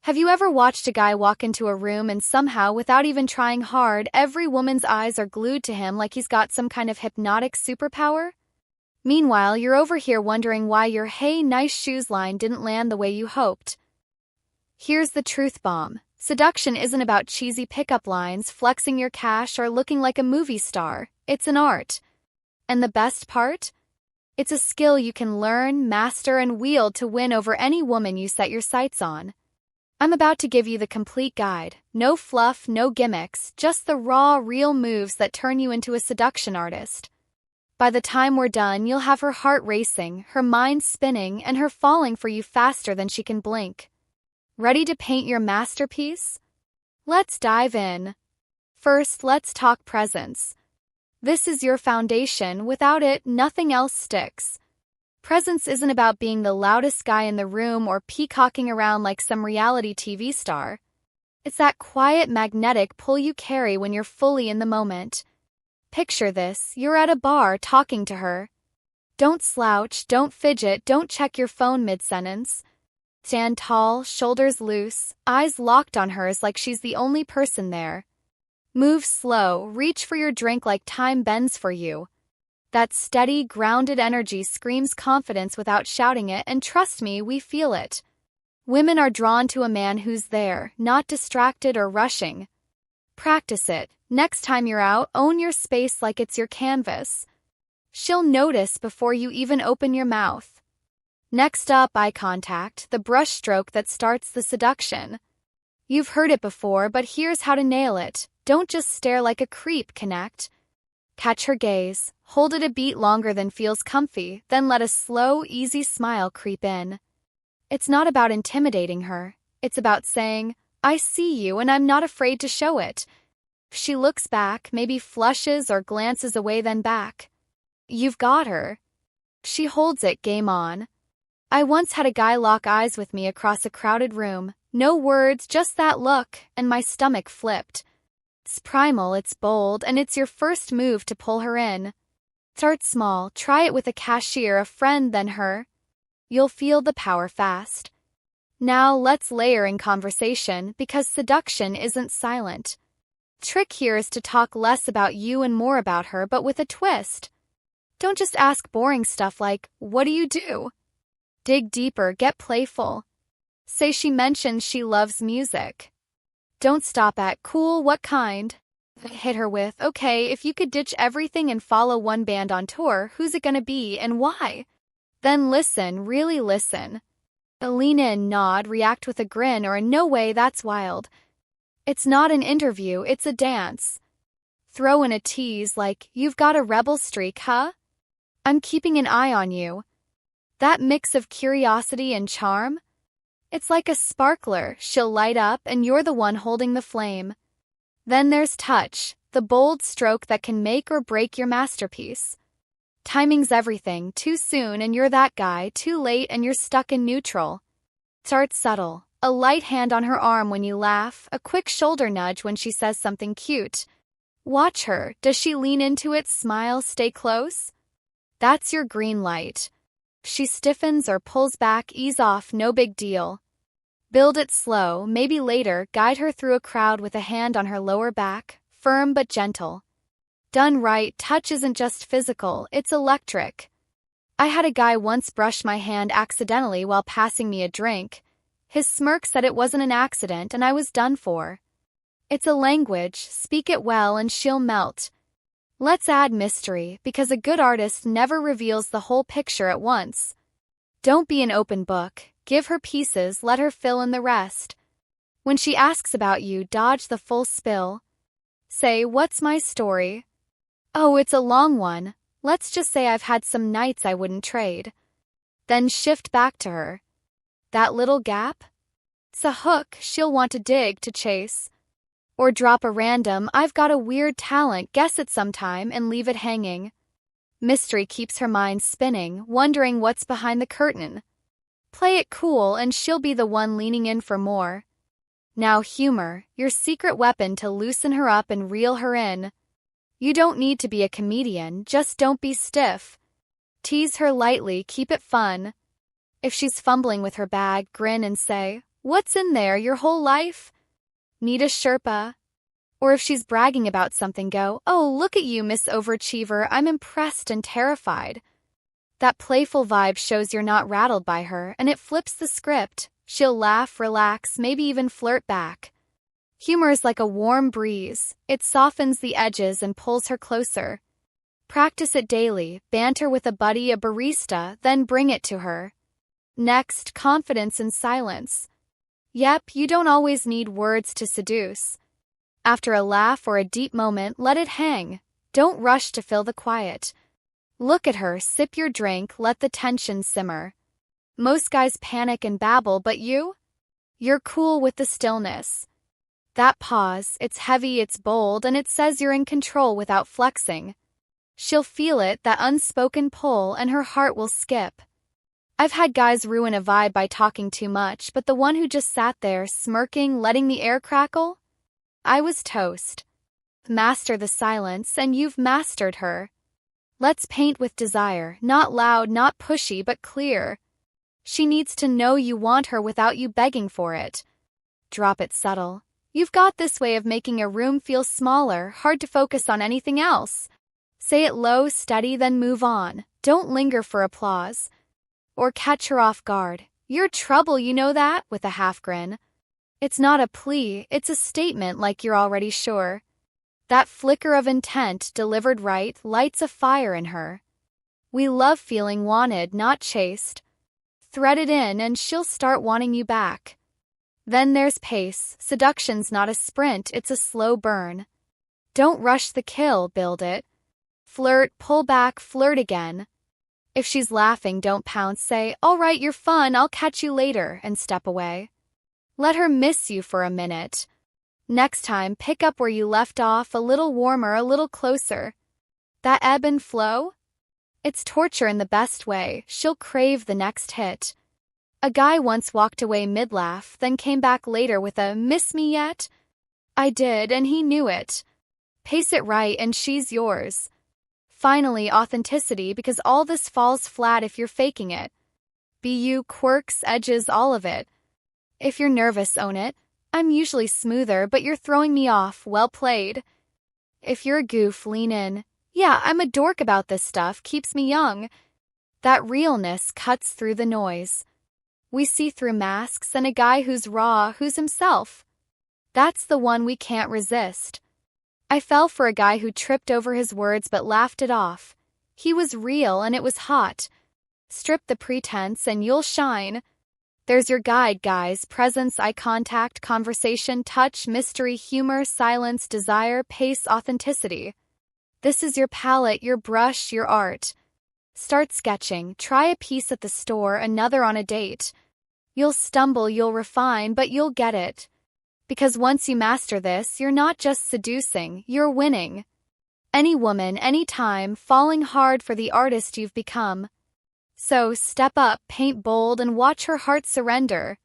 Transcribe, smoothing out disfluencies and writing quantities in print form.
Have you ever watched a guy walk into a room and somehow, without even trying hard, every woman's eyes are glued to him like he's got some kind of hypnotic superpower? Meanwhile, you're over here wondering why your "hey, nice shoes" line didn't land the way you hoped. Here's the truth bomb. Seduction isn't about cheesy pickup lines, flexing your cash, or looking like a movie star. It's an art. And the best part? It's a skill you can learn, master, and wield to win over any woman you set your sights on. I'm about to give you the complete guide. No fluff, no gimmicks, just the raw, real moves that turn you into a seduction artist. By the time we're done, you'll have her heart racing, her mind spinning, and her falling for you faster than she can blink. Ready to paint your masterpiece? Let's dive in. First, let's talk presence. This is your foundation. Without it, nothing else sticks. Presence isn't about being the loudest guy in the room or peacocking around like some reality TV star. It's that quiet magnetic pull you carry when you're fully in the moment. Picture this: you're at a bar talking to her. Don't slouch, don't fidget, don't check your phone mid-sentence. Stand tall, shoulders loose, eyes locked on hers like she's the only person there. Move slow, reach for your drink like time bends for you. That steady, grounded energy screams confidence without shouting it, and trust me, we feel it. Women are drawn to a man who's there, not distracted or rushing. Practice it. Next time you're out, own your space like it's your canvas. She'll notice before you even open your mouth. Next up, eye contact, the brushstroke that starts the seduction. You've heard it before, but here's how to nail it. Don't just stare like a creep, connect. Catch her gaze, hold it a beat longer than feels comfy, then let a slow, easy smile creep in. It's not about intimidating her. It's about saying, "I see you and I'm not afraid to show it." She looks back, maybe flushes or glances away then back. You've got her. She holds it, game on. I once had a guy lock eyes with me across a crowded room. No words, just that look, and my stomach flipped. It's primal, it's bold, and it's your first move to pull her in. Start small, try it with a cashier, a friend, then her. You'll feel the power fast. Now let's layer in conversation, because seduction isn't silent. Trick here is to talk less about you and more about her, but with a twist. Don't just ask boring stuff like, "What do you do?" Dig deeper, get playful. Say she mentions she loves music. Don't stop at, "Cool, what kind?" Hit her with, "Okay, if you could ditch everything and follow one band on tour, who's it gonna be and why?" Then listen, really listen. Lean in, nod, react with a grin or a "No way, that's wild." It's not an interview, it's a dance. Throw in a tease like, "You've got a rebel streak, huh? I'm keeping an eye on you." That mix of curiosity and charm? It's like a sparkler. She'll light up and you're the one holding the flame. Then there's touch, the bold stroke that can make or break your masterpiece. Timing's everything. Too soon and you're that guy, too late and you're stuck in neutral. Start subtle. A light hand on her arm when you laugh, a quick shoulder nudge when she says something cute. Watch her. Does she lean into it, smile, stay close? That's your green light. She stiffens or pulls back, ease off, no big deal. Build it slow, maybe later, guide her through a crowd with a hand on her lower back, firm but gentle. Done right, touch isn't just physical, it's electric. I had a guy once brush my hand accidentally while passing me a drink. His smirk said it wasn't an accident and I was done for. It's a language, speak it well and she'll melt. Let's add mystery, because a good artist never reveals the whole picture at once. Don't be an open book. Give her pieces, let her fill in the rest. When she asks about you, dodge the full spill. Say, "What's my story?" "Oh, it's a long one. Let's just say I've had some nights I wouldn't trade." Then shift back to her. That little gap? It's a hook she'll want to dig, to chase. Or drop a random, "I've got a weird talent, guess it sometime," and leave it hanging. Mystery keeps her mind spinning, wondering what's behind the curtain. Play it cool and she'll be the one leaning in for more. Now humor, your secret weapon to loosen her up and reel her in. You don't need to be a comedian, just don't be stiff. Tease her lightly, keep it fun. If she's fumbling with her bag, grin and say, What's in there, your whole life? Need a Sherpa? Or if she's bragging about something, go, oh, look at you, Miss Overachiever, I'm impressed and terrified. That playful vibe shows you're not rattled by her, and it flips the script. She'll laugh, relax, maybe even flirt back. Humor is like a warm breeze. It softens the edges and pulls her closer. Practice it daily, banter with a buddy, a barista, then bring it to her. Next, confidence in silence. Yep, you don't always need words to seduce. After a laugh or a deep moment, let it hang. Don't rush to fill the quiet. Look at her, sip your drink, let the tension simmer. Most guys panic and babble, but you? You're cool with the stillness. That pause, it's heavy, it's bold, and it says you're in control without flexing. She'll feel it, that unspoken pull, and her heart will skip. I've had guys ruin a vibe by talking too much, but the one who just sat there, smirking, letting the air crackle? I was toast. Master the silence, and you've mastered her. Let's paint with desire, not loud, not pushy, but clear. She needs to know you want her without you begging for it. Drop it subtle. You've got this way of making a room feel smaller, hard to focus on anything else. Say it low, steady, then move on. Don't linger for applause. Or catch her off guard. You're trouble, you know that? With a half grin. It's not a plea, it's a statement like you're already sure. That flicker of intent, delivered right, lights a fire in her. We love feeling wanted, not chased. Thread it in and she'll start wanting you back. Then there's pace. Seduction's not a sprint, it's a slow burn. Don't rush the kill, build it. Flirt, pull back, flirt again. If she's laughing, don't pounce, say, all right, you're fun, I'll catch you later, and step away. Let her miss you for a minute. Next time, pick up where you left off, a little warmer, a little closer. That ebb and flow? It's torture in the best way, she'll crave the next hit. A guy once walked away mid-laugh, then came back later with a, miss me yet? I did, and he knew it. Pace it right and she's yours. Finally, authenticity, because all this falls flat if you're faking it. Be you, quirks, edges, all of it. If you're nervous, own it. I'm usually smoother, but you're throwing me off, well played. If you're a goof, lean in. Yeah, I'm a dork about this stuff, keeps me young. That realness cuts through the noise. We see through masks and a guy who's raw, who's himself. That's the one we can't resist. I fell for a guy who tripped over his words but laughed it off. He was real and it was hot. Strip the pretense and you'll shine. There's your guide, guys. Presence, eye contact, conversation, touch, mystery, humor, silence, desire, pace, authenticity. This is your palette, your brush, your art. Start sketching. Try a piece at the store, another on a date. You'll stumble, you'll refine, but you'll get it. Because once you master this, you're not just seducing, you're winning. Any woman, any time, falling hard for the artist you've become. So step up, paint bold, and watch her heart surrender.